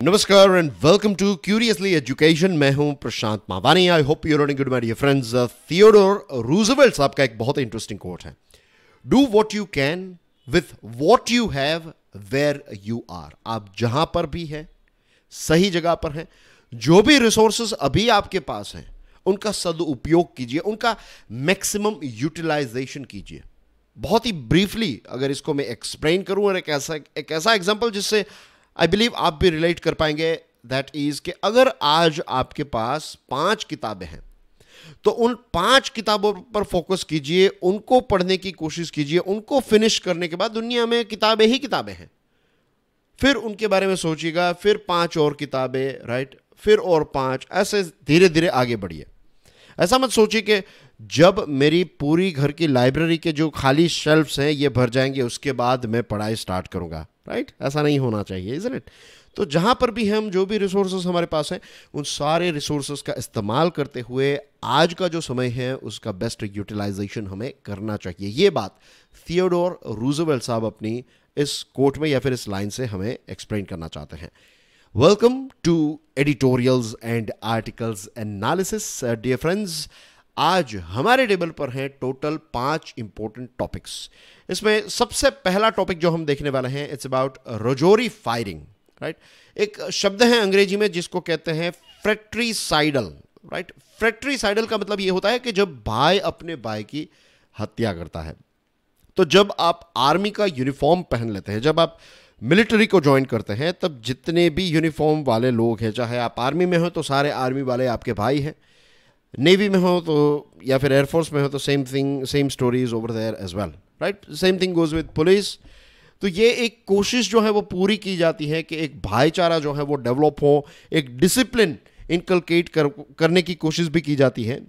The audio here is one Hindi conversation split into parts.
नमस्कार and welcome to curiously education. मैं हूं Prashant Mawani. I hope you are doing good my dear friends. Theodore Roosevelt साहब का एक बहुत इंटरेस्टिंग कोट है, do what you can with what you have where you are. आप जहां पर भी हैं, सही जगह पर हैं, जो भी रिसोर्सेज अभी आपके पास हैं उनका सदुपयोग कीजिए, उनका मैक्सिमम यूटिलाइजेशन कीजिए। बहुत ही ब्रीफली अगर इसको मैं एक्सप्लेन करूं और एक ऐसा एग्जांपल जिससे आई बिलीव आप भी रिलेट कर पाएंगे, दैट इज कि अगर आज आपके पास 5 किताबें हैं तो उन 5 किताबों पर फोकस कीजिए, उनको पढ़ने की कोशिश कीजिए। उनको फिनिश करने के बाद दुनिया में किताबें ही किताबें हैं, फिर उनके बारे में सोचिएगा, फिर 5 और किताबें, राइट, फिर और 5, ऐसे धीरे धीरे आगे बढ़िए। ऐसा मत सोचिए कि जब मेरी पूरी घर की लाइब्रेरी के जो खाली शेल्फ्स हैं ये भर जाएंगे उसके बाद मैं पढ़ाई स्टार्ट करूंगा, राइट। ऐसा नहीं होना चाहिए, इज़न्ट इट। तो जहां पर भी हम जो भी रिसोर्सेज हमारे पास हैं उन सारे रिसोर्सेज का इस्तेमाल करते हुए आज का जो समय है उसका बेस्ट यूटिलाइजेशन हमें करना चाहिए। ये बात थियोडोर रूजवेल्ट साहब अपनी इस कोट में या फिर इस लाइन से हमें एक्सप्लेन करना चाहते हैं। Welcome to editorials and articles analysis. Dear friends, आज हमारे टेबल पर हैं टोटल 5 इंपॉर्टेंट टॉपिक्स। इसमें सबसे पहला टॉपिक जो हम देखने वाले हैं, it's about Rajouri firing, right. एक शब्द है अंग्रेजी में जिसको कहते हैं फ्रेट्रीसाइडल, राइट। फ्रेट्रीसाइडल का मतलब ये होता है कि जब भाई अपने भाई की हत्या करता है। तो जब आप आर्मी का यूनिफॉर्म पहन लेते हैं, जब आप मिलिट्री को ज्वाइन करते हैं, तब जितने भी यूनिफॉर्म वाले लोग हैं, चाहे आप आर्मी में हो तो सारे आर्मी वाले आपके भाई हैं, नेवी में हो तो या फिर एयरफोर्स में हो तो same thing, same stories over there as well, right. Same thing goes with police. तो ये एक कोशिश जो है वो पूरी की जाती है कि एक भाईचारा जो है वो डेवलप हो, एक डिसिप्लिन इनकलकेट करने की कोशिश भी की जाती है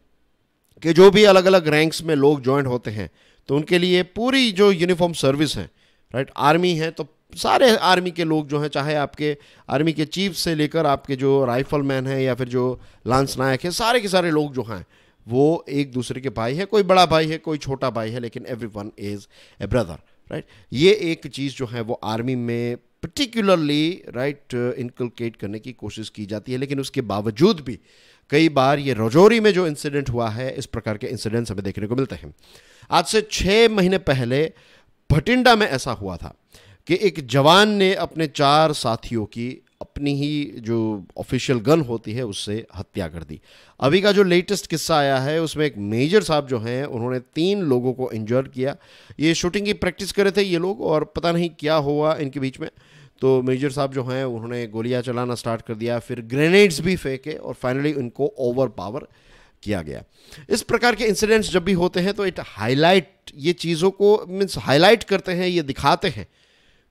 कि जो भी अलग अलग रैंक्स में लोग ज्वाइन होते हैं तो उनके लिए पूरी जो यूनिफॉर्म सर्विस है, राइट, आर्मी है तो सारे आर्मी के लोग जो हैं, चाहे आपके आर्मी के चीफ से लेकर आपके जो राइफलमैन हैं या फिर जो लांस नायक हैं, सारे के सारे लोग जो हैं वो एक दूसरे के भाई हैं। कोई बड़ा भाई है, कोई छोटा भाई है, लेकिन everyone is a brother, right. ये एक चीज़ जो है वो आर्मी में पर्टिकुलरली, राइट, इनकलकेट करने की कोशिश की जाती है। लेकिन उसके बावजूद भी कई बार ये रजौरी में जो इंसिडेंट हुआ है, इस प्रकार के इंसिडेंट्स हमें देखने को मिलते हैं। आज से 6 महीने पहले भटिंडा में ऐसा हुआ था कि एक जवान ने अपने 4 साथियों की अपनी ही जो ऑफिशियल गन होती है उससे हत्या कर दी। अभी का जो लेटेस्ट किस्सा आया है उसमें एक मेजर साहब जो हैं उन्होंने 3 लोगों को इंजर्ड किया। ये शूटिंग की प्रैक्टिस कर रहे थे ये लोग और पता नहीं क्या हुआ इनके बीच में, तो मेजर साहब जो हैं उन्होंने गोलियां चलाना स्टार्ट कर दिया, फिर ग्रेनेड्स भी फेंके और फाइनली उनको ओवर पावर किया गया। इस प्रकार के इंसिडेंट्स जब भी होते हैं तो इट हाईलाइट, ये चीज़ों को मीन्स हाईलाइट करते हैं, ये दिखाते हैं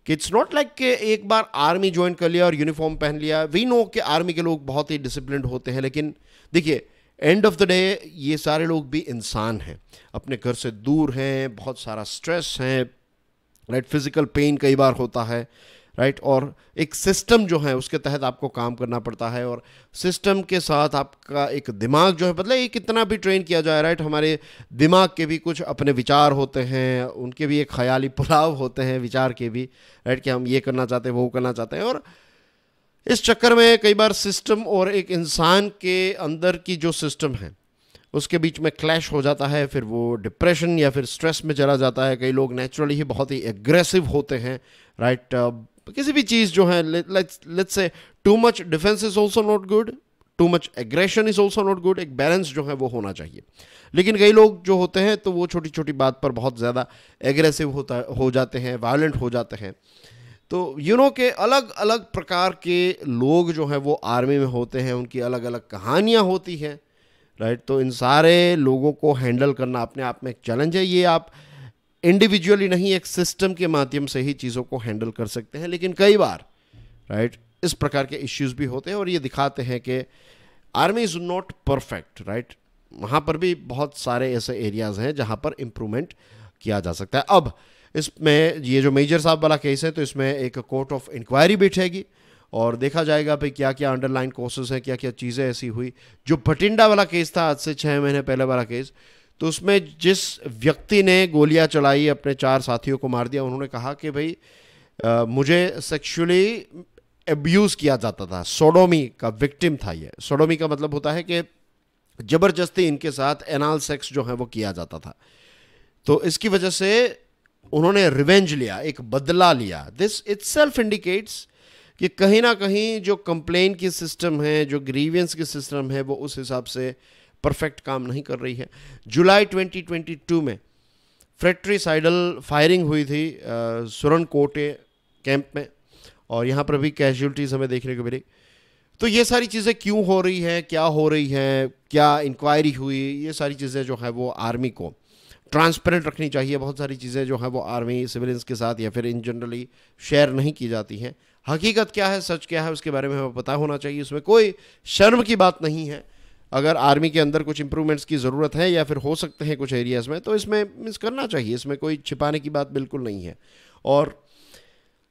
कि इट्स नॉट लाइक कि एक बार आर्मी ज्वाइन कर लिया और यूनिफॉर्म पहन लिया। वी नो कि आर्मी के लोग बहुत ही डिसिप्लिन्ड होते हैं, लेकिन देखिए एंड ऑफ द डे ये सारे लोग भी इंसान हैं, अपने घर से दूर हैं, बहुत सारा स्ट्रेस है, राइट, फिजिकल पेन कई बार होता है, राइट, और एक सिस्टम जो है उसके तहत आपको काम करना पड़ता है और सिस्टम के साथ आपका एक दिमाग जो है, मतलब ये कितना भी ट्रेन किया जाए, राइट, हमारे दिमाग के भी कुछ अपने विचार होते हैं, उनके भी एक ख्याली पुलाव होते हैं विचार के भी, राइट, कि हम ये करना चाहते हैं वो करना चाहते हैं। और इस चक्कर में कई बार सिस्टम और एक इंसान के अंदर की जो सिस्टम है उसके बीच में क्लैश हो जाता है, फिर वो डिप्रेशन या फिर स्ट्रेस में चला जाता है। कई लोग नेचुरली ही बहुत ही एग्रेसिव होते हैं, राइट। किसी भी चीज़ जो है, let's say too much defence is also not good, too much aggression is also not good. एक बैलेंस जो है वो होना चाहिए। लेकिन कई लोग जो होते हैं तो वो छोटी छोटी बात पर बहुत ज़्यादा एग्रेसिव हो जाते हैं, वायलेंट हो जाते हैं। तो यू नो के अलग अलग प्रकार के लोग जो हैं वो आर्मी में होते हैं, उनकी अलग अलग कहानियाँ होती हैं, राइट। तो इन सारे लोगों को हैंडल करना अपने आप में एक चैलेंज है। ये आप इंडिविजुअली नहीं, एक सिस्टम के माध्यम से ही चीज़ों को हैंडल कर सकते हैं। लेकिन कई बार, राइट, इस प्रकार के इश्यूज भी होते हैं और ये दिखाते हैं कि army is not perfect, right. वहाँ पर भी बहुत सारे ऐसे एरियाज़ हैं जहाँ पर इम्प्रूवमेंट किया जा सकता है। अब इसमें ये जो मेजर साहब वाला केस है तो इसमें एक कोर्ट ऑफ इंक्वायरी बैठेगी और देखा जाएगा भाई क्या क्या अंडरलाइन कॉसेस हैं, क्या क्या चीज़ें ऐसी हुई। जो भटिंडा वाला केस था आज से 6 महीने पहले वाला केस, तो उसमें जिस व्यक्ति ने गोलियां चलाई, अपने 4 साथियों को मार दिया, उन्होंने कहा कि भाई मुझे सेक्सुअली एब्यूज़ किया जाता था, सोडोमी का विक्टिम था ये। सोडोमी का मतलब होता है कि ज़बरदस्ती इनके साथ एनाल सेक्स जो है वो किया जाता था। तो इसकी वजह से उन्होंने रिवेंज लिया, एक बदला लिया। दिस इटसेल्फ इंडिकेट्स कि कहीं ना कहीं जो कंप्लेन की सिस्टम है, जो ग्रीवियंस की सिस्टम है, वो उस हिसाब से परफेक्ट काम नहीं कर रही है। जुलाई 2022 में फ्रेट्रिसाइडल फायरिंग हुई थी सुरनकोटे कैंप में, और यहाँ पर भी कैजुअलिटीज़ हमें देखने को मिली। तो ये सारी चीज़ें क्यों हो रही हैं, क्या हो रही हैं, क्या इंक्वायरी हुई, ये सारी चीज़ें जो है वो आर्मी को ट्रांसपेरेंट रखनी चाहिए। बहुत सारी चीज़ें जो हैं वो आर्मी सिविलियंस के साथ या फिर इन जनरली शेयर नहीं की जाती हैं। हकीकत क्या है, सच क्या है, उसके बारे में हमें पता होना चाहिए। उसमें कोई शर्म की बात नहीं है। अगर आर्मी के अंदर कुछ इंप्रूवमेंट्स की ज़रूरत है या फिर हो सकते हैं कुछ एरियाज़ में, तो इसमें मिस करना चाहिए। इसमें कोई छिपाने की बात बिल्कुल नहीं है। और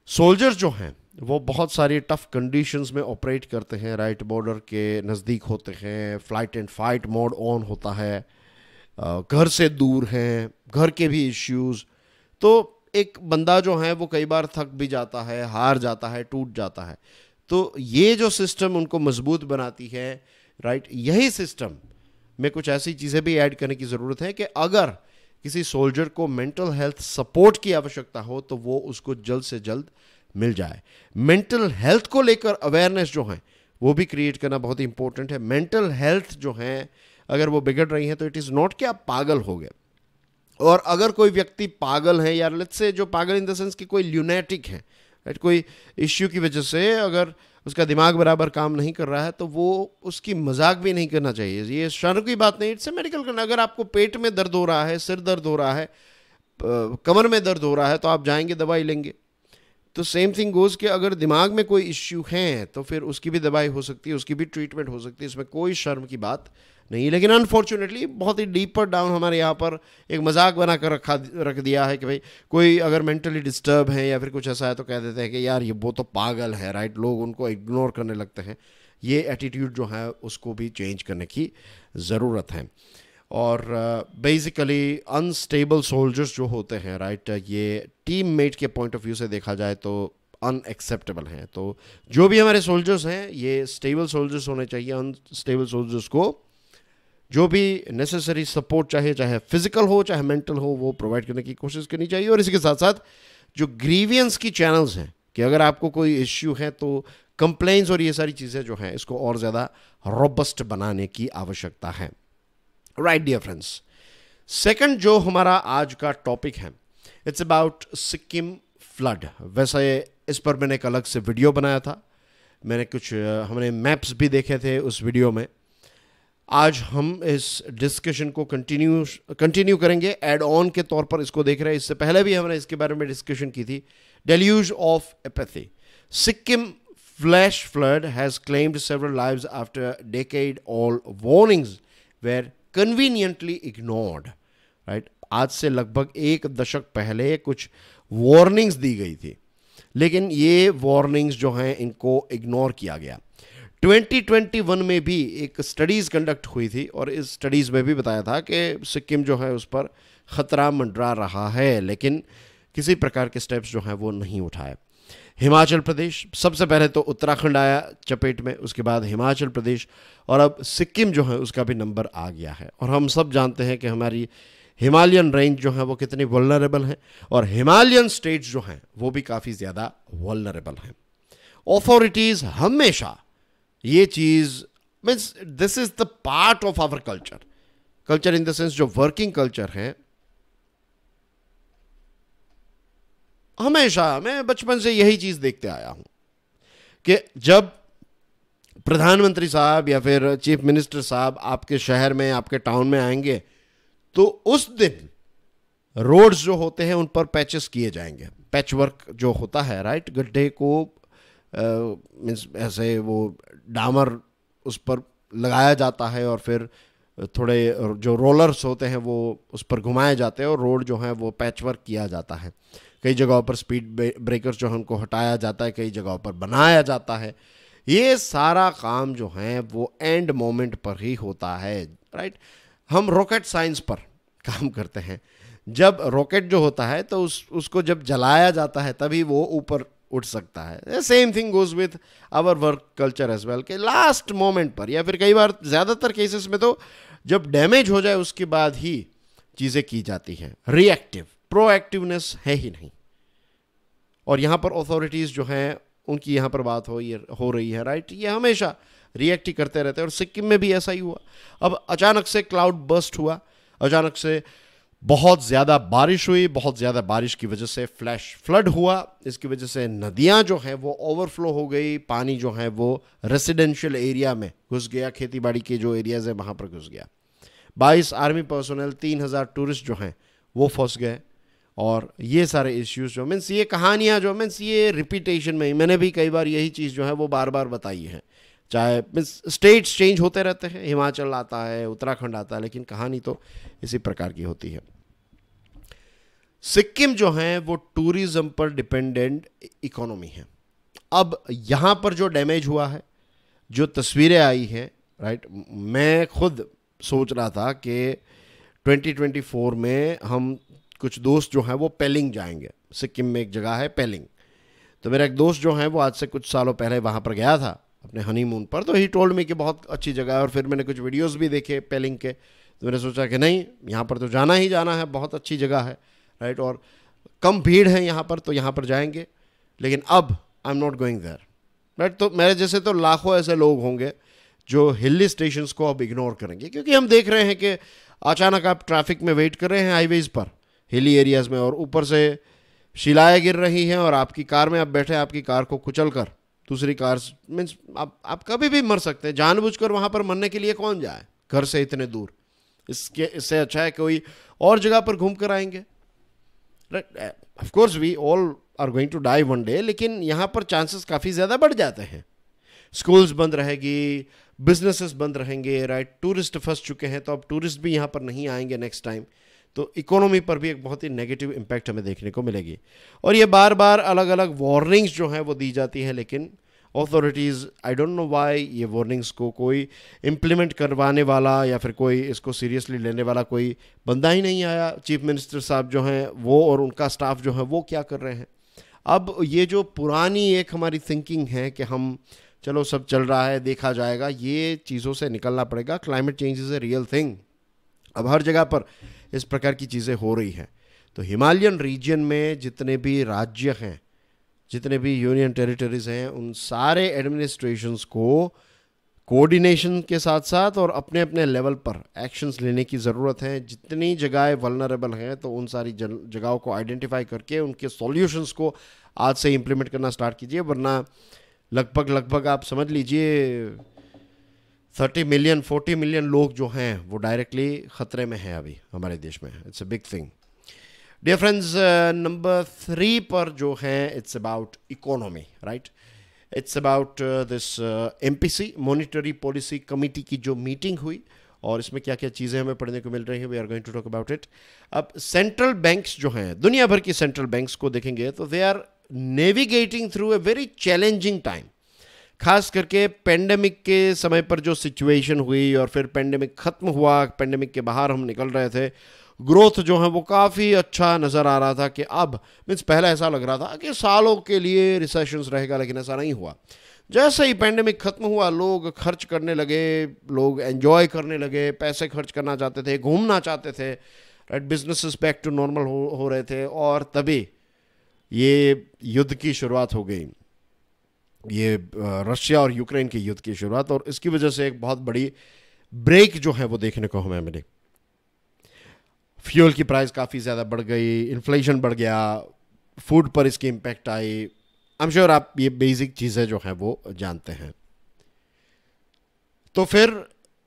सोल्जर्स जो हैं वो बहुत सारी टफ़ कंडीशंस में ऑपरेट करते हैं, राइट, बॉर्डर के नज़दीक होते हैं, flight and fight mode on होता है, घर से दूर हैं, घर के भी इश्यूज़। तो एक बंदा जो है वो कई बार थक भी जाता है, हार जाता है, टूट जाता है। तो ये जो सिस्टम उनको मजबूत बनाती है, राइट, यही सिस्टम में कुछ ऐसी चीज़ें भी ऐड करने की ज़रूरत है कि अगर किसी सोल्जर को मेंटल हेल्थ सपोर्ट की आवश्यकता हो तो वो उसको जल्द से जल्द मिल जाए। मेंटल हेल्थ को लेकर अवेयरनेस जो है वो भी क्रिएट करना बहुत ही इंपॉर्टेंट है। मेंटल हेल्थ जो है अगर वो बिगड़ रही है तो इट इज़ नॉट कि आप पागल हो गए। और अगर कोई व्यक्ति पागल है, या लेट्स से जो पागल इन द सेंस कि कोई ल्यूनेटिक है, राइट, कोई इश्यू की वजह से अगर उसका दिमाग बराबर काम नहीं कर रहा है तो वो उसकी मजाक भी नहीं करना चाहिए। ये शर्म की बात नहीं, इट्स ए मेडिकल करना। अगर आपको पेट में दर्द हो रहा है, सिर दर्द हो रहा है, कमर में दर्द हो रहा है, तो आप जाएंगे दवाई लेंगे। तो सेम थिंग गोज़ कि अगर दिमाग में कोई इश्यू है तो फिर उसकी भी दवाई हो सकती है, उसकी भी ट्रीटमेंट हो सकती है। इसमें कोई शर्म की बात नहीं। लेकिन अनफॉर्चुनेटली बहुत ही डीपर डाउन हमारे यहाँ पर एक मजाक बना कर रख दिया है कि भाई कोई अगर मेंटली डिस्टर्ब है या फिर कुछ ऐसा है तो कह देते हैं कि यार ये वो तो पागल है, राइट, लोग उनको इग्नोर करने लगते हैं। ये एटीट्यूड जो है उसको भी चेंज करने की ज़रूरत है। और बेसिकली अनस्टेबल सोल्जर्स जो होते हैं, राइट, ये टीममेट के पॉइंट ऑफ व्यू से देखा जाए तो अनएक्सेप्टेबल हैं। तो जो भी हमारे सोल्जर्स हैं ये स्टेबल सोल्जर्स होने चाहिए। अनस्टेबल सोल्जर्स को जो भी नेसेसरी सपोर्ट चाहे फिजिकल हो चाहे मेंटल हो, वो प्रोवाइड करने की कोशिश करनी चाहिए। और इसके साथ साथ जो ग्रीवियंस की चैनल्स हैं कि अगर आपको कोई इश्यू है तो कंप्लेंट्स और ये सारी चीज़ें जो हैं इसको और ज़्यादा रोबस्ट बनाने की आवश्यकता है। राइट डियर फ्रेंड्स, सेकंड जो हमारा आज का टॉपिक है, इट्स अबाउट सिक्किम फ्लड। वैसे इस पर मैंने एक अलग से वीडियो बनाया था, हमने मैप्स भी देखे थे उस वीडियो में। आज हम इस डिस्कशन को कंटिन्यू करेंगे, एड ऑन के तौर पर इसको देख रहे हैं। इससे पहले भी हमने इसके बारे में डिस्कशन की थी, deluge of apathy. Sikkim flash flood has claimed several lives after decade, all warnings were conveniently ignored. Right, आज से लगभग एक दशक पहले कुछ वार्निंग्स दी गई थी, लेकिन ये वार्निंग्स जो हैं इनको इग्नोर किया गया। 2021 में भी एक स्टडीज़ कंडक्ट हुई थी और इस स्टडीज़ में भी बताया था कि सिक्किम जो है उस पर ख़तरा मंडरा रहा है, लेकिन किसी प्रकार के स्टेप्स जो हैं वो नहीं उठाए। हिमाचल प्रदेश, सबसे पहले तो उत्तराखंड आया चपेट में, उसके बाद हिमाचल प्रदेश, और अब सिक्किम जो है उसका भी नंबर आ गया है। और हम सब जानते हैं कि हमारी हिमालयन रेंज जो है वो कितनी वल्नरेबल है, और हिमालयन स्टेट्स जो हैं वो भी काफ़ी ज़्यादा वल्नरेबल हैं। ऑथोरिटीज़ हमेशा ये चीज़, means this is the part of our culture in the sense जो वर्किंग कल्चर है। हमेशा मैं बचपन से यही चीज़ देखते आया हूं कि जब प्रधानमंत्री साहब या फिर चीफ मिनिस्टर साहब आपके शहर में, आपके टाउन में आएंगे तो उस दिन रोड्स जो होते हैं उन पर पैचेस किए जाएंगे। पैच वर्क जो होता है, राइट, गड्ढे को मीन्स ऐसे वो डामर उस पर लगाया जाता है और फिर थोड़े जो रोलर्स होते हैं वो उस पर घुमाए जाते हैं और रोड जो है वो पैच वर्क किया जाता है। कई जगहों पर स्पीड ब्रेकर्स जो है उनको हटाया जाता है, कई जगहों पर बनाया जाता है। ये सारा काम जो है वो एंड मोमेंट पर ही होता है, राइट। हम रॉकेट साइंस पर काम करते हैं। जब रॉकेट जो होता है तो उसको जब जलाया जाता है तभी वो ऊपर उठ सकता है। Same thing goes with our work culture as well, के लास्ट मोमेंट पर या फिर कई बार ज़्यादातर केसेस में तो जब डैमेज हो जाए उसके बाद ही चीज़ें की जाती हैं। रिएक्टिव, प्रोएक्टिवनेस है ही नहीं। और यहाँ पर अथॉरिटीज़ जो हैं उनकी यहाँ पर बात हो रही है, राइट, ये हमेशा रिएक्ट ही करते रहते हैं और सिक्किम में भी ऐसा ही हुआ। अब अचानक से क्लाउड बर्स्ट हुआ, अचानक से बहुत ज़्यादा बारिश हुई, बहुत ज़्यादा बारिश की वजह से फ्लैश फ्लड हुआ, इसकी वजह से नदियाँ जो हैं वो ओवरफ्लो हो गई, पानी जो है वो रेसिडेंशियल एरिया में घुस गया, खेती बाड़ी के जो एरियाज़ हैं वहाँ पर घुस गया। 22 आर्मी पर्सोनल, 3000 टूरिस्ट जो हैं वो फंस गए। और ये सारे इश्यूज जो मीन्स ये कहानियाँ जो मीन्स ये रिपीटेशन में, मैंने भी कई बार यही चीज़ जो है वो बार बार बताई है। चाहे मीन्स स्टेट्स चेंज होते रहते हैं, हिमाचल आता है, उत्तराखंड आता है, लेकिन कहानी तो इसी प्रकार की होती है। सिक्किम जो है वो टूरिज्म पर डिपेंडेंट इकोनॉमी है। अब यहाँ पर जो डैमेज हुआ है, जो तस्वीरें आई हैं, राइट, मैं खुद सोच रहा था कि 2024 में हम कुछ दोस्त जो हैं वो पेलिंग जाएंगे। सिक्किम में एक जगह है पेलिंग, तो मेरा एक दोस्त जो है वो आज से कुछ सालों पहले वहाँ पर गया था अपने हनीमून पर, तो ही टोल्ड मी कि बहुत अच्छी जगह है। और फिर मैंने कुछ वीडियोस भी देखे पेलिंग के, तो मैंने सोचा कि नहीं, यहाँ पर तो जाना ही जाना है, बहुत अच्छी जगह है, राइट, और कम भीड़ है यहाँ पर, तो यहाँ पर जाएंगे। लेकिन अब I am not going there, right. तो मेरे जैसे तो लाखों ऐसे लोग होंगे जो हिली स्टेशंस को अब इग्नोर करेंगे, क्योंकि हम देख रहे हैं कि अचानक आप ट्रैफिक में वेट कर रहे हैं हाईवेज़ पर हिली एरियाज़ में, और ऊपर से शिलाएँ गिर रही हैं और आपकी कार में आप बैठे, आपकी कार को कुचल कर दूसरी कार, मीन्स आप कभी भी मर सकते हैं। जानबूझकर वहाँ पर मरने के लिए कौन जाए घर से इतने दूर? इससे अच्छा है कोई और जगह पर घूम कर आएंगे, right. Of course we all are going to die one day, लेकिन यहाँ पर चांसेस काफ़ी ज़्यादा बढ़ जाते हैं। स्कूल्स बंद रहेगी, बिजनेसेस बंद रहेंगे, राइट, टूरिस्ट फंस चुके हैं, तो अब टूरिस्ट भी यहाँ पर नहीं आएंगे नेक्स्ट टाइम, तो इकोनॉमी पर भी एक बहुत ही नेगेटिव इम्पैक्ट हमें देखने को मिलेगी। और ये बार बार अलग अलग वार्निंग्स जो हैं वो दी जाती हैं, लेकिन authorities, I don't know why, ये वार्निंग्स को कोई इम्प्लीमेंट करवाने वाला या फिर कोई इसको सीरियसली लेने वाला कोई बंदा ही नहीं आया। चीफ मिनिस्टर साहब जो हैं वो और उनका स्टाफ जो है वो क्या कर रहे हैं? अब ये जो पुरानी एक हमारी थिंकिंग है कि हम चलो सब चल रहा है देखा जाएगा, ये चीज़ों से निकलना पड़ेगा। Climate change is a real thing. अब हर जगह पर इस प्रकार की चीज़ें हो रही हैं। तो हिमालयन रीजन में जितने भी राज्य हैं, जितने भी यूनियन टेरिटरीज़ हैं, उन सारे एडमिनिस्ट्रेशंस को कोऑर्डिनेशन के साथ साथ और अपने अपने लेवल पर एक्शंस लेने की ज़रूरत है। जितनी जगहें वल्नरेबल हैं तो उन सारी जगहों को आइडेंटिफाई करके उनके सॉल्यूशंस को आज से इम्प्लीमेंट करना स्टार्ट कीजिए, वरना लगभग आप समझ लीजिए 30 मिलियन 40 मिलियन लोग जो हैं वो डायरेक्टली ख़तरे में हैं अभी हमारे देश में। It's a big thing. Dear friends, number 3 पर जो है it's about economy, right. It's about this MPC monetary policy committee की जो मीटिंग हुई और इसमें क्या क्या चीज़ें हमें पढ़ने को मिल रही हैं, we are going to talk about it. अब सेंट्रल बैंक्स जो हैं, दुनिया भर की सेंट्रल बैंक्स को देखेंगे तो they are navigating through a very challenging time. खास करके पेंडेमिक के समय पर जो सिचुएशन हुई और फिर पेंडेमिक ख़त्म हुआ, पेंडेमिक के बाहर हम निकल रहे थे, ग्रोथ जो है वो काफ़ी अच्छा नज़र आ रहा था कि अब मीन्स पहले ऐसा लग रहा था कि सालों के लिए रिसेशंस रहेगा, लेकिन ऐसा नहीं हुआ। जैसे ही पेंडेमिक ख़त्म हुआ लोग खर्च करने लगे, लोग एंजॉय करने लगे, पैसे खर्च करना चाहते थे, घूमना चाहते थे, right, businesses back to normal हो रहे थे। और तभी ये युद्ध की शुरुआत हो गई, ये रशिया और यूक्रेन के युद्ध की शुरुआत, और इसकी वजह से एक बहुत बड़ी ब्रेक जो है वो देखने को हमें मिली। फ्यूल की प्राइस काफ़ी ज़्यादा बढ़ गई, इन्फ्लेशन बढ़ गया, फूड पर इसकी impact I. I am sure आप ये बेसिक चीज़ें जो हैं वो जानते हैं। तो फिर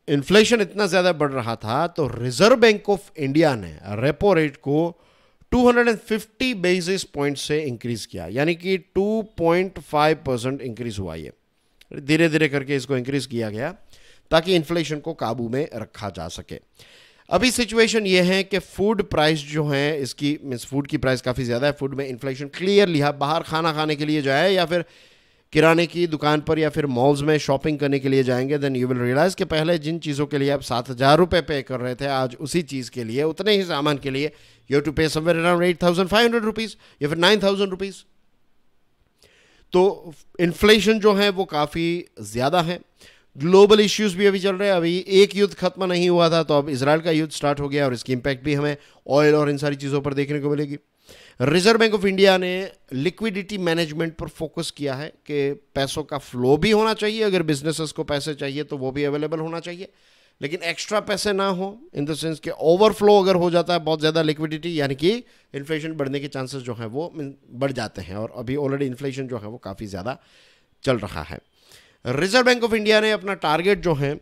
इन्फ्लेशन इतना ज़्यादा बढ़ रहा था तो रिजर्व बैंक ऑफ इंडिया ने रेपो रेट को 250 बेसिस पॉइंट से इंक्रीज किया, यानी कि 2.5% इंक्रीज हुआ। ये धीरे धीरे करके इसको इंक्रीज किया गया ताकि इन्फ्लेशन को काबू में रखा जा सके। अभी सिचुएशन ये है कि फूड प्राइस जो है इसकी मीन्स फूड की प्राइस काफ़ी ज़्यादा है, फूड में इन्फ्लेशन क्लियरली। आप बाहर खाना खाने के लिए जाए या फिर किराने की दुकान पर या फिर मॉल्स में शॉपिंग करने के लिए जाएंगे, देन यू विल रियलाइज़ कि पहले जिन चीज़ों के लिए आप 7,000 रुपये पे कर रहे थे, आज उसी चीज़ के लिए, उतने ही सामान के लिए यू हैव टू पे समवेयर अराउंड 8,500 रुपीज़ या फिर 9,000 रुपीज़। तो इन्फ्लेशन जो है वो काफ़ी ज़्यादा है। ग्लोबल इश्यूज भी अभी चल रहे हैं। अभी एक युद्ध खत्म नहीं हुआ था, तो अब इजराइल का युद्ध स्टार्ट हो गया और इसकी इम्पैक्ट भी हमें ऑयल और इन सारी चीज़ों पर देखने को मिलेगी। रिजर्व बैंक ऑफ इंडिया ने लिक्विडिटी मैनेजमेंट पर फोकस किया है कि पैसों का फ्लो भी होना चाहिए, अगर बिजनेसेस को पैसे चाहिए तो वो भी अवेलेबल होना चाहिए, लेकिन एक्स्ट्रा पैसे ना हो, इन द सेंस कि ओवरफ्लो अगर हो जाता है बहुत ज़्यादा लिक्विडिटी, यानी कि इन्फ्लेशन बढ़ने के चांसेस जो हैं वो बढ़ जाते हैं, और अभी ऑलरेडी इन्फ्लेशन जो है वो काफ़ी ज़्यादा चल रहा है। रिजर्व बैंक ऑफ इंडिया ने अपना टारगेट जो है,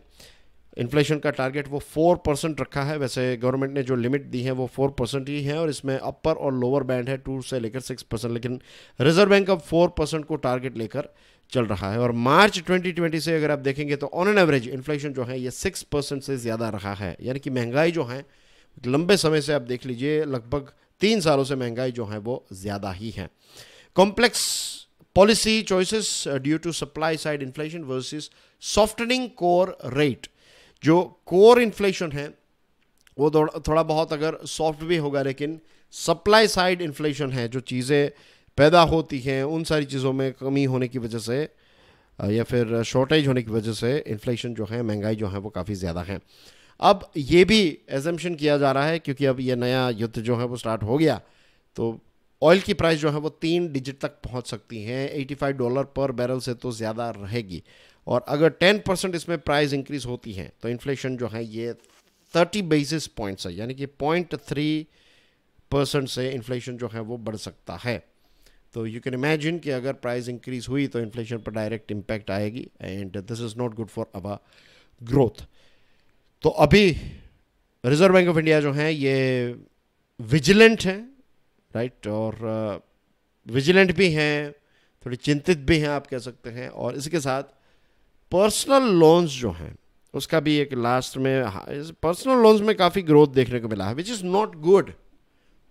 इन्फ्लेशन का टारगेट, वो 4% रखा है। वैसे गवर्नमेंट ने जो लिमिट दी है वो 4% ही है, और इसमें अपर और लोअर बैंड है 2 से लेकर 6%, लेकिन रिजर्व बैंक अब 4% को टारगेट लेकर चल रहा है। और मार्च 2020 से अगर आप देखेंगे तो ऑन एन एवरेज इन्फ्लेशन जो है ये 6% से ज़्यादा रहा है, यानी कि महंगाई जो है लंबे समय से आप देख लीजिए, लगभग 3 सालों से महंगाई जो है वो ज़्यादा ही है। Complex policy choices due to supply side inflation versus softening core rate. जो कोर इन्फ्लेशन है वो थोड़ा बहुत अगर सॉफ्ट भी होगा, लेकिन सप्लाई साइड इन्फ्लेशन है, जो चीज़ें पैदा होती हैं उन सारी चीज़ों में कमी होने की वजह से या फिर शॉर्टेज होने की वजह से इन्फ्लेशन जो है, महंगाई जो है वो काफ़ी ज़्यादा है। अब ये भी एजम्पशन किया जा रहा है, क्योंकि अब ये नया युद्ध जो है वो स्टार्ट हो गया, तो ऑयल की प्राइस जो है वो 3 डिजिट तक पहुंच सकती हैं, $85 पर बैरल से तो ज़्यादा रहेगी। और अगर 10% इसमें प्राइस इंक्रीज होती है तो इन्फ्लेशन जो है ये 30 बेसिस पॉइंट्स है, यानी कि 0.3% से इन्फ्लेशन जो है वो बढ़ सकता है। तो यू कैन इमेजिन कि अगर प्राइस इंक्रीज हुई तो इन्फ्लेशन पर डायरेक्ट इम्पैक्ट आएगी, and this is not good for our growth. तो अभी रिजर्व बैंक ऑफ इंडिया जो है ये विजिलेंट है, राइट, और विजिलेंट भी हैं, थोड़ी चिंतित भी हैं आप कह सकते हैं। और इसके साथ पर्सनल लोन्स जो हैं उसका भी एक लास्ट में, पर्सनल लोन्स में काफ़ी ग्रोथ देखने को मिला है, which is not good.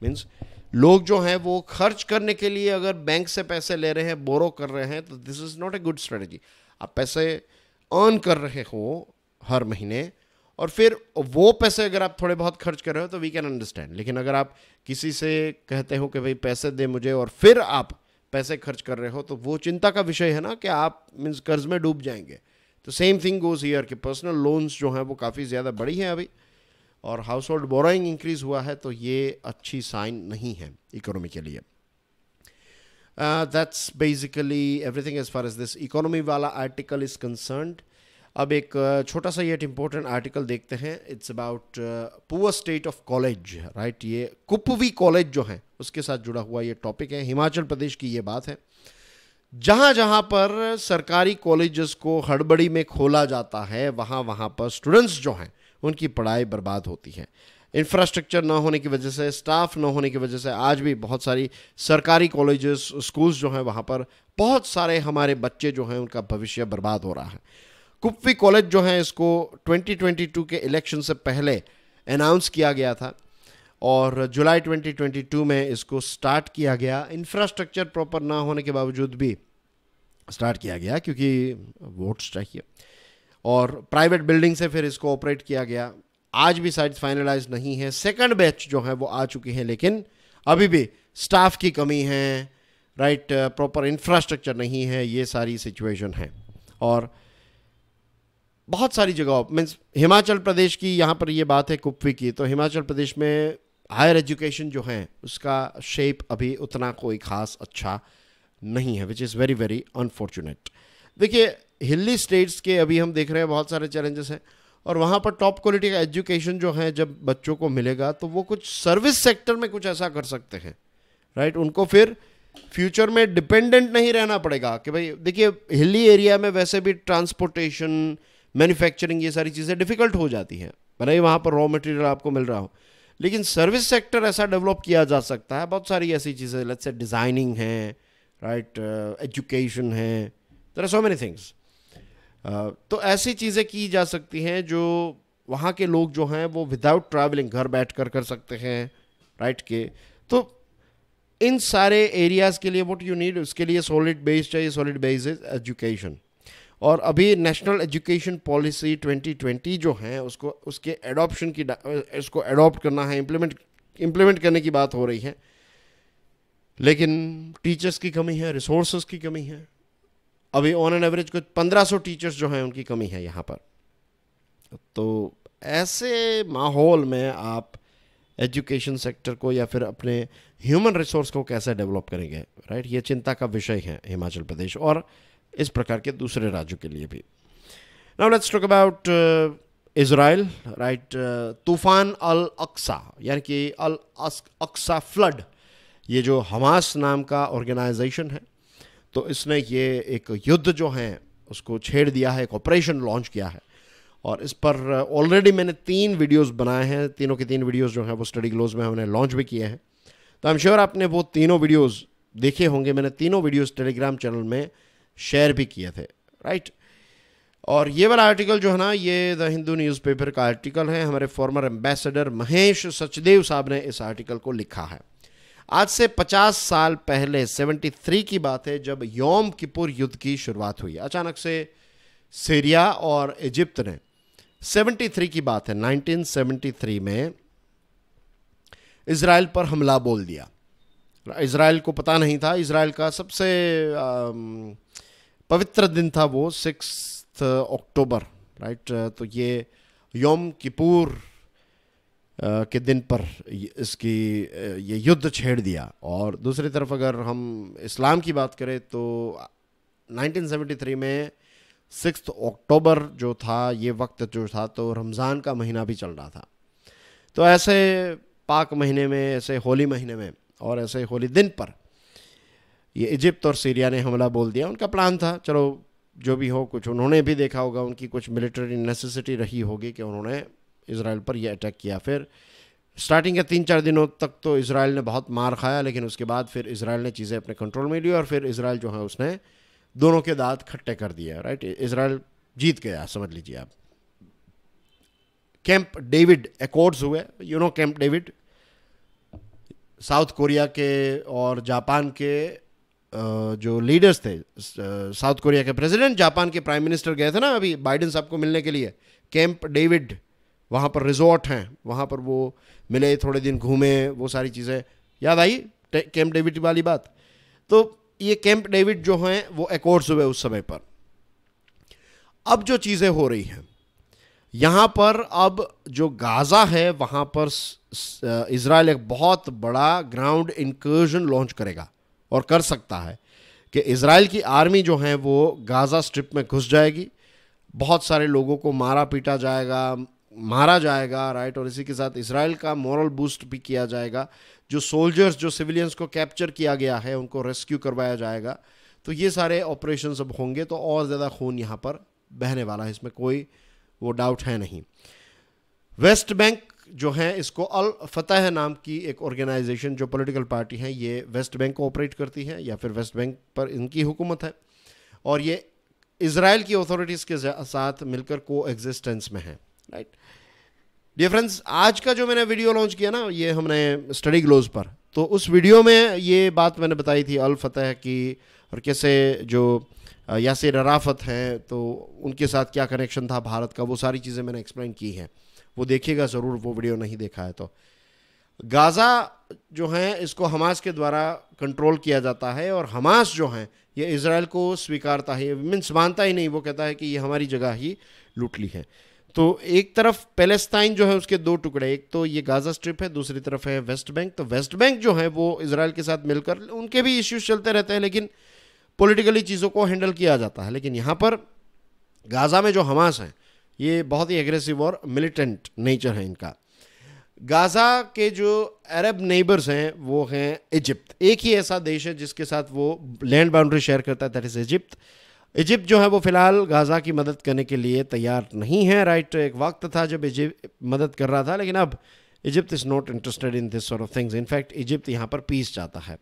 Means लोग जो हैं वो खर्च करने के लिए अगर बैंक से पैसे ले रहे हैं, बोरो कर रहे हैं, तो this is not a good strategy. आप पैसे अर्न कर रहे हो हर महीने और फिर वो पैसे अगर आप थोड़े बहुत खर्च कर रहे हो तो वी कैन अंडरस्टैंड, लेकिन अगर आप किसी से कहते हो कि भाई पैसे दे मुझे और फिर आप पैसे खर्च कर रहे हो, तो वो चिंता का विषय है ना कि आप मीन्स कर्ज में डूब जाएंगे। तो सेम थिंग गोज हियर कि पर्सनल लोन्स जो हैं वो काफ़ी ज़्यादा बड़ी हैं अभी, और हाउस होल्ड बोरोइंग इंक्रीज हुआ है, तो ये अच्छी साइन नहीं है इकोनॉमी के लिए। That's basically everything as far as this economy वाला आर्टिकल इज कंसर्न्ड। अब एक छोटा सा ये इंपॉर्टेंट आर्टिकल देखते हैं। It's about poor state of college, right. ये कुपवी कॉलेज जो है उसके साथ जुड़ा हुआ ये टॉपिक है। हिमाचल प्रदेश की ये बात है, जहाँ जहाँ पर सरकारी कॉलेजेस को हड़बड़ी में खोला जाता है वहाँ वहाँ पर स्टूडेंट्स जो हैं उनकी पढ़ाई बर्बाद होती है। इंफ्रास्ट्रक्चर ना होने की वजह से, स्टाफ ना होने की वजह से आज भी बहुत सारी सरकारी कॉलेजेस, स्कूल्स जो हैं वहाँ पर बहुत सारे हमारे बच्चे जो हैं उनका भविष्य बर्बाद हो रहा है। कुपवी कॉलेज जो है इसको 2022 के इलेक्शन से पहले अनाउंस किया गया था और जुलाई 2022 में इसको स्टार्ट किया गया। इंफ्रास्ट्रक्चर प्रॉपर ना होने के बावजूद भी स्टार्ट किया गया क्योंकि वोट्स चाहिए, और प्राइवेट बिल्डिंग से फिर इसको ऑपरेट किया गया। आज भी साइट फाइनलाइज नहीं है। सेकंड बैच जो है वो आ चुकी है, लेकिन अभी भी स्टाफ की कमी है, राइट, प्रॉपर इंफ्रास्ट्रक्चर नहीं है, ये सारी सिचुएशन है। और बहुत सारी जगहों मीन्स हिमाचल प्रदेश की यहाँ पर ये बात है कुपवी की, तो हिमाचल प्रदेश में हायर एजुकेशन जो है उसका शेप अभी उतना कोई खास अच्छा नहीं है, which is very very unfortunate. देखिए हिली स्टेट्स के अभी हम देख रहे हैं बहुत सारे चैलेंजेस हैं, और वहाँ पर टॉप क्वालिटी का एजुकेशन जो है जब बच्चों को मिलेगा तो वो कुछ सर्विस सेक्टर में कुछ ऐसा कर सकते हैं, राइट। उनको फिर फ्यूचर में डिपेंडेंट नहीं रहना पड़ेगा कि भाई देखिए हिली एरिया में वैसे भी ट्रांसपोर्टेशन, मैन्युफैक्चरिंग, ये सारी चीज़ें डिफ़िकल्ट हो जाती हैं, भले ही वहाँ पर रॉ मटेरियल आपको मिल रहा हो, लेकिन सर्विस सेक्टर ऐसा डेवलप किया जा सकता है। बहुत सारी ऐसी चीज़ें, लेट्स से डिज़ाइनिंग है, राइट, एजुकेशन है, there are so many things. तो ऐसी चीज़ें की जा सकती हैं जो वहाँ के लोग जो हैं वो विदाउट ट्रैवलिंग घर बैठ कर सकते हैं, राइट के। तो इन सारे एरियाज़ के लिए व्हाट यू नीड, उसके लिए सॉलिड बेस चाहिए। Solid base is education. और अभी नेशनल एजुकेशन पॉलिसी 2020 जो है उसके एडॉप्शन की, इसको एडॉप्ट करना है, इम्प्लीमेंट करने की बात हो रही है, लेकिन टीचर्स की कमी है, रिसोर्सेज की कमी है, अभी ऑन एन एवरेज कुछ 1500 टीचर्स जो हैं उनकी कमी है यहाँ पर। तो ऐसे माहौल में आप एजुकेशन सेक्टर को या फिर अपने ह्यूमन रिसोर्स को कैसे डेवलप करेंगे, राइट? ये चिंता का विषय है हिमाचल प्रदेश और इस प्रकार के दूसरे राज्यों के लिए भी। Now let's talk about Israel, right? तूफान अल अक्सा यानी कि अल अक्सा फ्लड, ये जो हमास नाम का ऑर्गेनाइजेशन है, तो इसने ये एक युद्ध जो है उसको छेड़ दिया है, एक ऑपरेशन लॉन्च किया है। और इस पर ऑलरेडी मैंने 3 वीडियोस बनाए हैं, तीनों के 3 वीडियोस जो हैं वो स्टडी ग्लोज में हमने लॉन्च भी किए हैं। तो आई एम श्योर आपने वो तीनों वीडियोस देखे होंगे। मैंने तीनों वीडियोस टेलीग्राम चैनल में शेयर भी किए थे, राइट? और ये वाला आर्टिकल जो है ना, ये द हिंदू न्यूज़पेपर का आर्टिकल है। हमारे फॉर्मर एम्बेसडर महेश सचदेव साहब ने इस आर्टिकल को लिखा है। आज से 50 साल पहले 73 की बात है, जब योम किपुर युद्ध की शुरुआत हुई। अचानक से सीरिया और इजिप्ट ने 73 की बात है, 1973 में इजराइल पर हमला बोल दिया। इजराइल को पता नहीं था, इजराइल का सबसे पवित्र दिन था वो 6 अक्टूबर, राइट? तो ये योम किपुर के दिन पर ये युद्ध छेड़ दिया। और दूसरी तरफ अगर हम इस्लाम की बात करें तो 1973 में 6 अक्टूबर जो था, ये वक्त जो था तो रमज़ान का महीना भी चल रहा था। तो ऐसे पाक महीने में, ऐसे होली महीने में और ऐसे होली दिन पर ये इजिप्ट और सीरिया ने हमला बोल दिया। उनका प्लान था, चलो जो भी हो, कुछ उन्होंने भी देखा होगा, उनकी कुछ मिलिट्री नेसेसिटी रही होगी कि उन्होंने इजराइल पर यह अटैक किया। फिर स्टार्टिंग के 3-4 दिनों तक तो इजराइल ने बहुत मार खाया, लेकिन उसके बाद फिर इजराइल ने चीज़ें अपने कंट्रोल में ली और फिर इजराइल जो है उसने दोनों के दांत खट्टे कर दिए, राइट? इजराइल जीत गया, समझ लीजिए आप। कैंप डेविड एकॉर्ड्स हुए, you know camp David, south Korea के और जापान के जो लीडर्स थे। साउथ कोरिया के प्रेसिडेंट, जापान के प्राइम मिनिस्टर गए थे ना अभी बाइडेन साहब को मिलने के लिए कैंप डेविड। वहाँ पर रिजॉर्ट हैं, वहाँ पर वो मिले, थोड़े दिन घूमे, वो सारी चीज़ें याद आई कैंप डेविड वाली बात। तो ये कैंप डेविड जो हैं वो एकॉर्ड्स हुए उस समय पर। अब जो चीज़ें हो रही हैं यहाँ पर, अब जो गाज़ा है वहाँ पर इजराइल एक बहुत बड़ा ग्राउंड इंकर्जन लॉन्च करेगा और कर सकता है कि इजराइल की आर्मी जो है वो गाज़ा स्ट्रिप में घुस जाएगी, बहुत सारे लोगों को मारा जाएगा, राइट? और इसी के साथ इजराइल का मॉरल बूस्ट भी किया जाएगा। जो सोल्जर्स, जो सिविलियंस को कैप्चर किया गया है, उनको रेस्क्यू करवाया जाएगा। तो ये सारे ऑपरेशन अब होंगे, तो और ज़्यादा खून यहाँ पर बहने वाला है, इसमें कोई वो डाउट है नहीं। वेस्ट बैंक जो है, इसको अल फतह नाम की एक ऑर्गेनाइजेशन, जो पॉलिटिकल पार्टी है, ये वेस्ट बैंक को ऑपरेट करती है या फिर वेस्ट बैंक पर इनकी हुकूमत है। और ये इजराइल की अथॉरिटीज़ के साथ मिलकर को एग्जिस्टेंस में है, राइट? डियर फ्रेंड्स, आज का जो मैंने वीडियो लॉन्च किया ना, ये हमने स्टडी ग्लोज पर, तो उस वीडियो में ये बात मैंने बताई थी अल फतह की, और कैसे जो यासिर अराफत हैं तो उनके साथ क्या कनेक्शन था भारत का, वो सारी चीज़ें मैंने एक्सप्लेन की हैं। वो देखिएगा ज़रूर, वो वीडियो नहीं देखा है तो। गाज़ा जो है इसको हमास के द्वारा कंट्रोल किया जाता है, और हमास जो है ये इजराइल को स्वीकारता है, मीन्स मानता ही नहीं, वो कहता है कि ये हमारी जगह ही लूट ली है। तो एक तरफ पैलेस्टाइन जो है उसके 2 टुकड़े, एक तो ये गाज़ा स्ट्रिप है, दूसरी तरफ है वेस्ट बैंक। तो वेस्ट बैंक जो है वो इजराइल के साथ मिलकर, उनके भी इश्यूज चलते रहते हैं, लेकिन पॉलिटिकली चीज़ों को हैंडल किया जाता है। लेकिन यहाँ पर गाज़ा में जो हमास है ये बहुत ही एग्रेसिव और मिलिटेंट नेचर है इनका। गाज़ा के जो अरब नेबर्स हैं वो हैं इजिप्ट। एक ही ऐसा देश है जिसके साथ वो लैंड बाउंड्री शेयर करता है, दैट इज़ इजिप्ट। इजिप्ट जो है वो फ़िलहाल गाज़ा की मदद करने के लिए तैयार नहीं है, राइट? एक वक्त था जब इजिप्ट मदद कर रहा था, लेकिन अब Egypt is not interested in this sort of things. In fact Egypt यहाँ पर पीस चाहता है।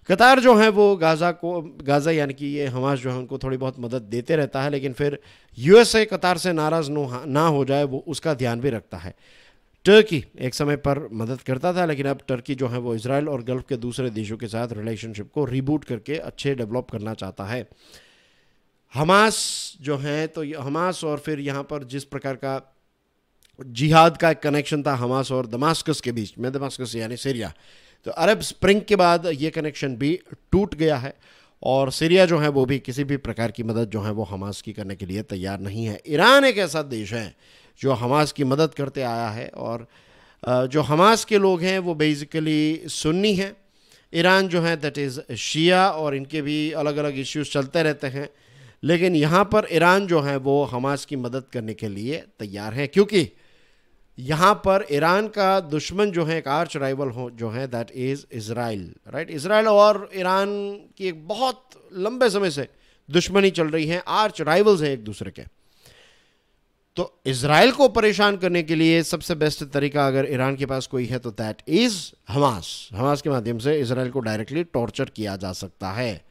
कतार जो है वो गाज़ा यानी कि ये हमास जो है उनको थोड़ी बहुत मदद देते रहता है, लेकिन फिर यूएसए कतार से नाराज़ ना हो जाए वो उसका ध्यान भी रखता है। टर्की एक समय पर मदद करता था, लेकिन अब टर्की जो है वो इजराइल और गल्फ के दूसरे देशों के साथ रिलेशनशिप को रिबूट करके अच्छे डेवलप करना चाहता है। हमास जो है, तो हमास और फिर यहाँ पर जिस प्रकार का जिहाद का एक कनेक्शन था हमास और दमास्कस के बीच में, दमास्कस यानी सीरिया, तो अरब स्प्रिंग के बाद ये कनेक्शन भी टूट गया है। और सीरिया जो है वो भी किसी भी प्रकार की मदद जो है वो हमास की करने के लिए तैयार नहीं है। ईरान एक ऐसा देश है जो हमास की मदद करते आया है, और जो हमास के लोग हैं वो बेसिकली सुन्नी हैं, ईरान जो है दैट इज़ शिया, और इनके भी अलग अलग इश्यूज चलते रहते हैं। लेकिन यहाँ पर ईरान जो है वो हमास की मदद करने के लिए तैयार है, क्योंकि यहाँ पर ईरान का दुश्मन जो है, एक आर्च राइवल हो जो है that is Israel, right. Israel और ईरान की एक बहुत लंबे समय से दुश्मनी चल रही है, आर्च राइवल्स हैं एक दूसरे के। तो इज़राइल को परेशान करने के लिए सबसे बेस्ट तरीका अगर ईरान के पास कोई है तो दैट इज़ हमास के माध्यम से इज़राइल को डायरेक्टली टॉर्चर किया जा सकता है।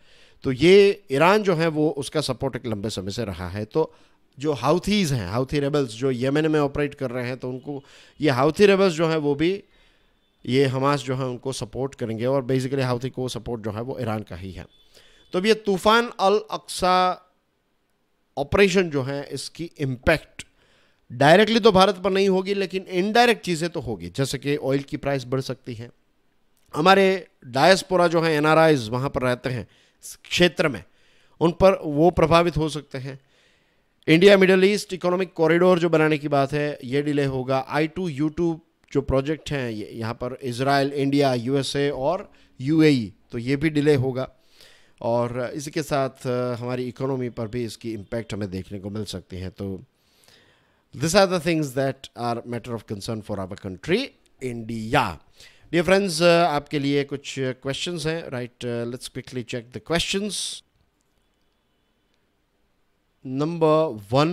तो ये ईरान जो है वो उसका सपोर्ट एक लंबे समय से रहा है। तो जो हाउथीज़ हैं, हाउथी रेबल्स जो येमेन में ऑपरेट कर रहे हैं, तो उनको ये हाउथी रेबल्स जो है वो भी ये हमास जो है उनको सपोर्ट करेंगे, और बेसिकली हाउथी को सपोर्ट जो है वो ईरान का ही है। तो अब ये तूफ़ान अल अक्सा ऑपरेशन जो है इसकी इम्पैक्ट डायरेक्टली तो भारत पर नहीं होगी, लेकिन इनडायरेक्ट चीज़ें तो होगी, जैसे कि ऑयल की प्राइस बढ़ सकती है, हमारे डायस्पोरा जो है NRIs वहाँ पर रहते हैं क्षेत्र में, उन पर वो प्रभावित हो सकते हैं। India middle east economic corridor जो बनाने की बात है ये डिले होगा। I2U2 जो प्रोजेक्ट हैं यहाँ पर इज़राइल, इंडिया, USA और UAE, तो ये भी डिले होगा, और इसी के साथ हमारी इकोनॉमी पर भी इसकी इम्पैक्ट हमें देखने को मिल सकती है। तो this are the things that are matter of concern for our country India. Dear friends, आपके लिए कुछ क्वेश्चंस हैं, right. Let's quickly check the questions. Number 1,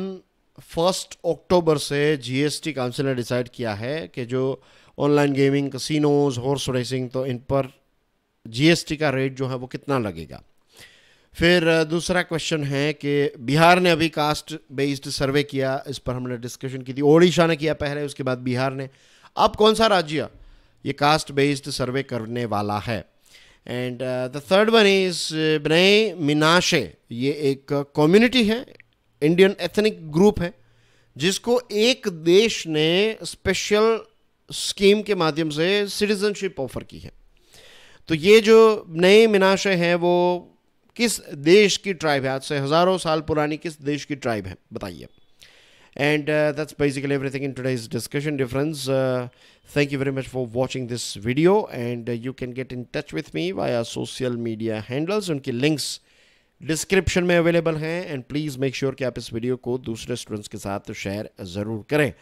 1 अक्टूबर से GST काउंसिल ने डिसाइड किया है कि जो online gaming, casinos, horse racing, तो इन पर GST का रेट जो है वो कितना लगेगा। फिर दूसरा क्वेश्चन है कि बिहार ने अभी कास्ट बेस्ड सर्वे किया, इस पर हमने डिस्कशन की थी। ओडिशा ने किया पहले, उसके बाद बिहार ने। अब कौन सा राज्य ये कास्ट बेस्ड सर्वे करने वाला है। And the third one is बने मिनाशे, ये एक कम्युनिटी है, इंडियन एथनिक ग्रुप है, जिसको एक देश ने स्पेशल स्कीम के माध्यम से सिटीजनशिप ऑफर की है। तो ये जो नए मिनाशे हैं वो किस देश की ट्राइब है, आज से हज़ारों साल पुरानी किस देश की ट्राइब है, बताइए। And that's basically everything in today's discussion, dear friends. Thank you very much for watching this video, and you can get in touch with me via social media handles. उनकी links डिस्क्रिप्शन में अवेलेबल हैं, एंड प्लीज़ मेक श्योर कि आप इस वीडियो को दूसरे स्टूडेंट्स के साथ शेयर ज़रूर करें।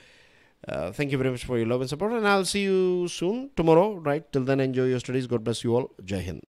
Thank you very much for your love and support, and I'll see you soon tomorrow, right? Till then, enjoy your studies. God bless you all. Jai Hind.